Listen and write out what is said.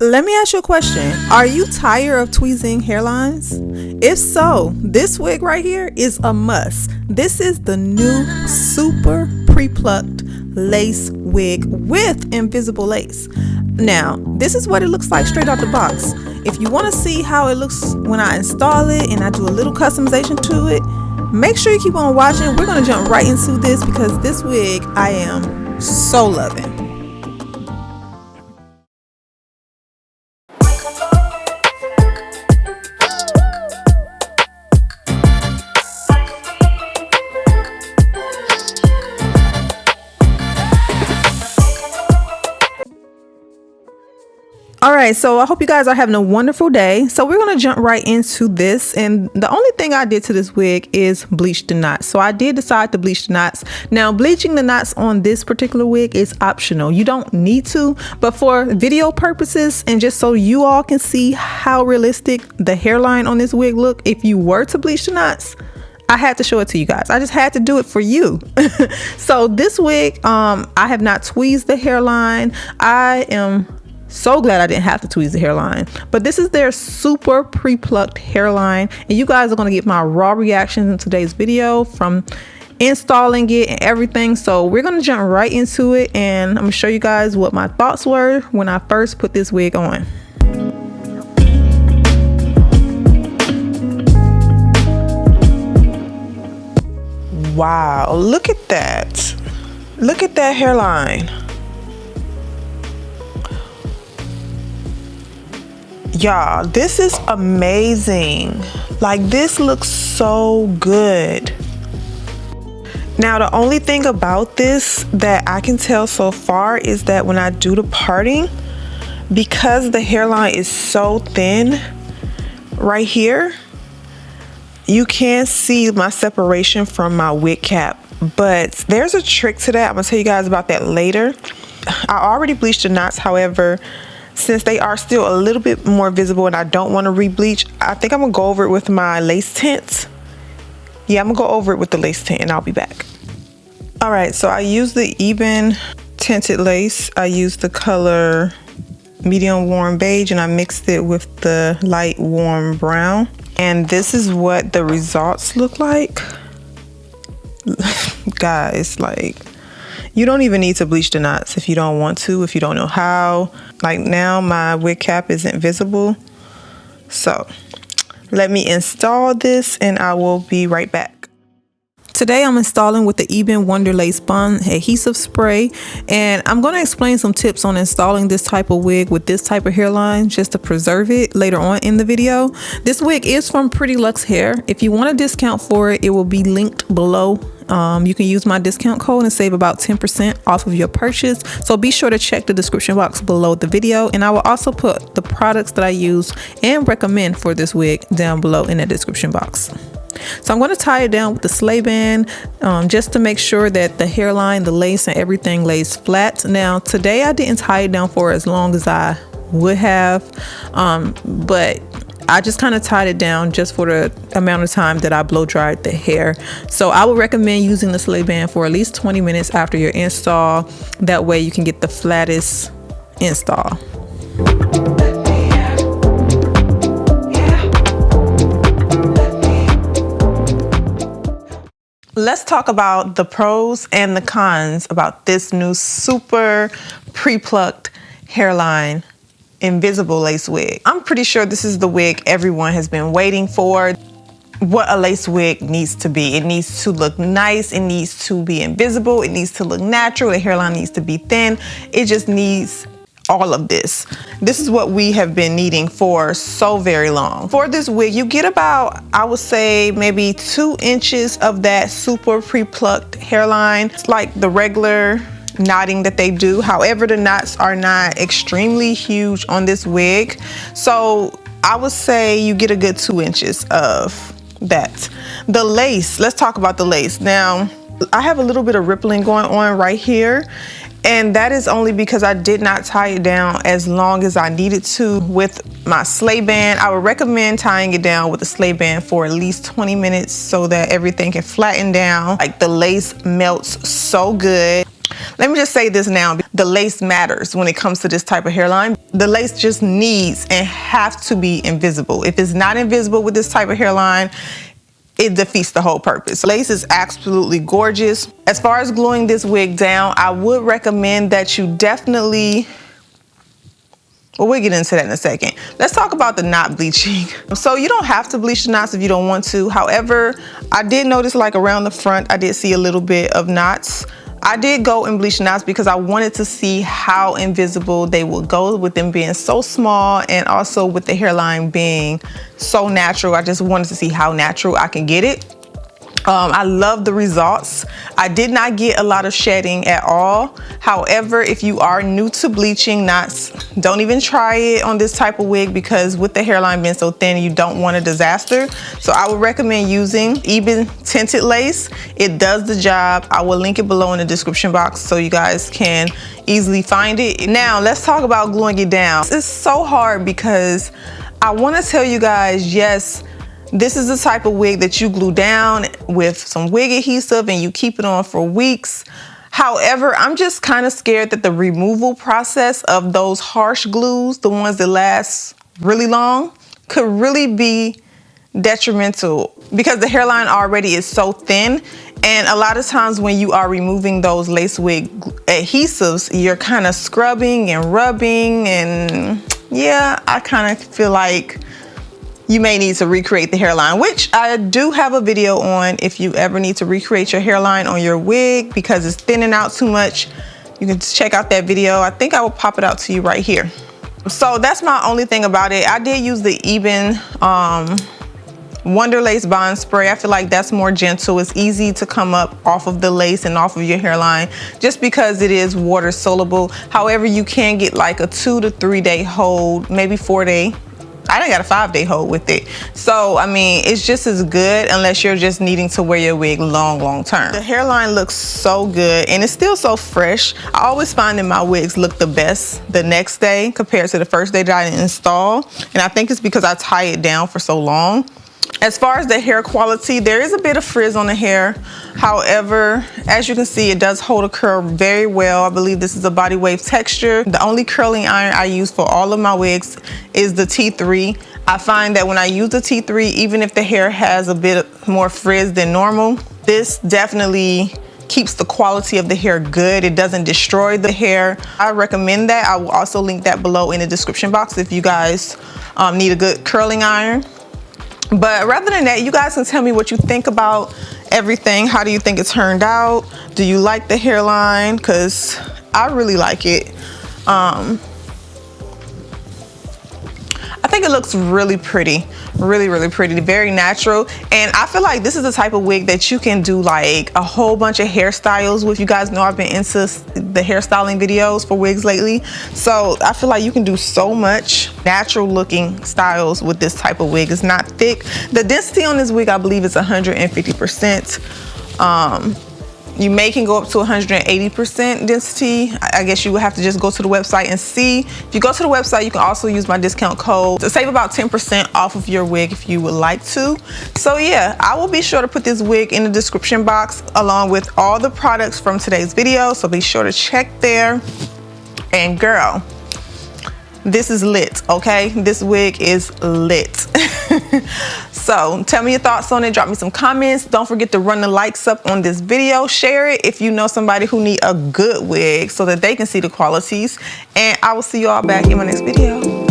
Let me ask you a question. Are you tired of tweezing hairlines? If so, this wig right here is a must. This is the new super pre-plucked lace wig with invisible lace. Now, this is what it looks like straight out the box. If you want to see how it looks when I install it and I do a little customization to it, make sure you keep on watching. We're going to jump right into this because this wig I am so loving. Alright, so I hope you guys are having a wonderful day. So we're going to jump right into this, and the only thing I did to this wig is bleach the knots. So I did decide to bleach the knots. Now, bleaching the knots on this particular wig is optional. You don't need to, but for video purposes and just so you all can see how realistic the hairline on this wig look, if you were to bleach the knots, I had to show it to you guys. I just had to do it for you. So this wig, I have not tweezed the hairline. I am so glad I didn't have to tweeze the hairline, but this is their super pre-plucked hairline, and you guys are going to get my raw reactions in today's video from installing it and everything. So we're going to jump right into it, and I'm going to show you guys what my thoughts were when I first put this wig on. Wow, look at that. Look at that hairline. Y'all, this is amazing. Like, this looks so good. Now, the only thing about this that I can tell so far is that when I do the parting, because the hairline is so thin right here, you can't see my separation from my wig cap. But there's a trick to that. I'm gonna tell you guys about that later. I already bleached the knots, however, since they are still a little bit more visible and I don't want to re-bleach, I think I'm gonna go over it with my lace tint. Yeah, I'm gonna go over it with the lace tint and I'll be back. All right, so I used the even tinted lace. I used the color medium warm beige and I mixed it with the light warm brown. And this is what the results look like. Guys, like, you don't even need to bleach the knots if you don't want to, if you don't know how. Like, now my wig cap isn't visible. So let me install this and I will be right back. Today I'm installing with the Eben Wonder Lace Bond adhesive spray, and I'm going to explain some tips on installing this type of wig with this type of hairline just to preserve it later on in the video. This wig is from Prettyluxhair. If you want a discount for it, it will be linked below. You can use my discount code and save about 10% off of your purchase. So be sure to check the description box below the video, and I will also put the products that I use and recommend for this wig down below in the description box. So I'm going to tie it down with the sleigh band just to make sure that the hairline, the lace, and everything lays flat. Now, today I didn't tie it down for as long as I would have, but I just kind of tied it down just for the amount of time that I blow dried the hair. So I would recommend using the sleigh band for at least 20 minutes after your install. That way you can get the flattest install. Let's talk about the pros and the cons about this new super pre-plucked hairline invisible lace wig. I'm pretty sure this is the wig everyone has been waiting for. What a lace wig needs to be. It needs to look nice. It needs to be invisible. It needs to look natural. The hairline needs to be thin. It just needs all of this. This is what we have been needing for so very long. For this wig, you get about, I would say, maybe 2 inches of that super pre-plucked hairline. It's like the regular knotting that they do. However, the knots are not extremely huge on this wig. So I would say you get a good 2 inches of that. The lace, let's talk about the lace. Now, I have a little bit of rippling going on right here, and that is only because I did not tie it down as long as I needed to with my sleigh band. I would recommend tying it down with a sleigh band for at least 20 minutes so that everything can flatten down. Like, the lace melts so good. Let me just say this now. The lace matters when it comes to this type of hairline. The lace just needs and have to be invisible. If it's not invisible with this type of hairline, it defeats the whole purpose. Lace is absolutely gorgeous. As far as gluing this wig down, I would recommend that you definitely, well, we'll get into that in a second. Let's talk about the knot bleaching. So you don't have to bleach the knots if you don't want to. However, I did notice like around the front, I did see a little bit of knots. I did go and bleach knots because I wanted to see how invisible they would go with them being so small, and also with the hairline being so natural. I just wanted to see how natural I can get it. I love the results. I did not get a lot of shedding at all. However, if you are new to bleaching knots, don't even try it on this type of wig, because with the hairline being so thin, you don't want a disaster. So I would recommend using even tinted lace. It does the job. I will link it below in the description box so you guys can easily find it. Now let's talk about gluing it down. It's so hard because I want to tell you guys, yes, this is the type of wig that you glue down with some wig adhesive and you keep it on for weeks. However, I'm just kind of scared that the removal process of those harsh glues, the ones that last really long, could really be detrimental because the hairline already is so thin. And a lot of times when you are removing those lace wig adhesives, you're kind of scrubbing and rubbing, and yeah, I kind of feel like you may need to recreate the hairline, which I do have a video on. If you ever need to recreate your hairline on your wig because it's thinning out too much, you can check out that video. I think I will pop it out to you right here. So that's my only thing about it. I did use the Eben Wonder Lace Bond Spray. I feel like that's more gentle. It's easy to come up off of the lace and off of your hairline just because it is water soluble. However, you can get like a 2 to 3 day hold, maybe 4 day. I done got a 5-day hold with it. So, I mean, it's just as good unless you're just needing to wear your wig long term. The hairline looks so good and it's still so fresh. I always find that my wigs look the best the next day compared to the first day that I install. And I think it's because I tie it down for so long. As far as the hair quality, there is a bit of frizz on the hair. However, as you can see, it does hold a curl very well. I believe this is a body wave texture. The only curling iron I use for all of my wigs is the T3. I find that when I use the T3, even if the hair has a bit more frizz than normal, this definitely keeps the quality of the hair good. It doesn't destroy the hair. I recommend that. I will also link that below in the description box if you guys need a good curling iron. But rather than that, you guys can tell me what you think about everything. How do you think it turned out? Do you like the hairline? Because I really like it. I think it looks really pretty, really pretty, very natural. And I feel like this is the type of wig that you can do like a whole bunch of hairstyles with. You guys know I've been into the hairstyling videos for wigs lately. So I feel like you can do so much natural looking styles with this type of wig. It's not thick. The density on this wig, I believe, is 150%. You can go up to 180% density. I guess you would have to just go to the website and see. If you go to the website, you can also use my discount code to save about 10% off of your wig if you would like to. So yeah, I will be sure to put this wig in the description box along with all the products from today's video. So be sure to check there. And girl, this is lit, okay? This wig is lit. So tell me your thoughts on it. Drop me some comments. Don't forget to run the likes up on this video. Share it if you know somebody who need a good wig so that they can see the qualities. And I will see you all back in my next video.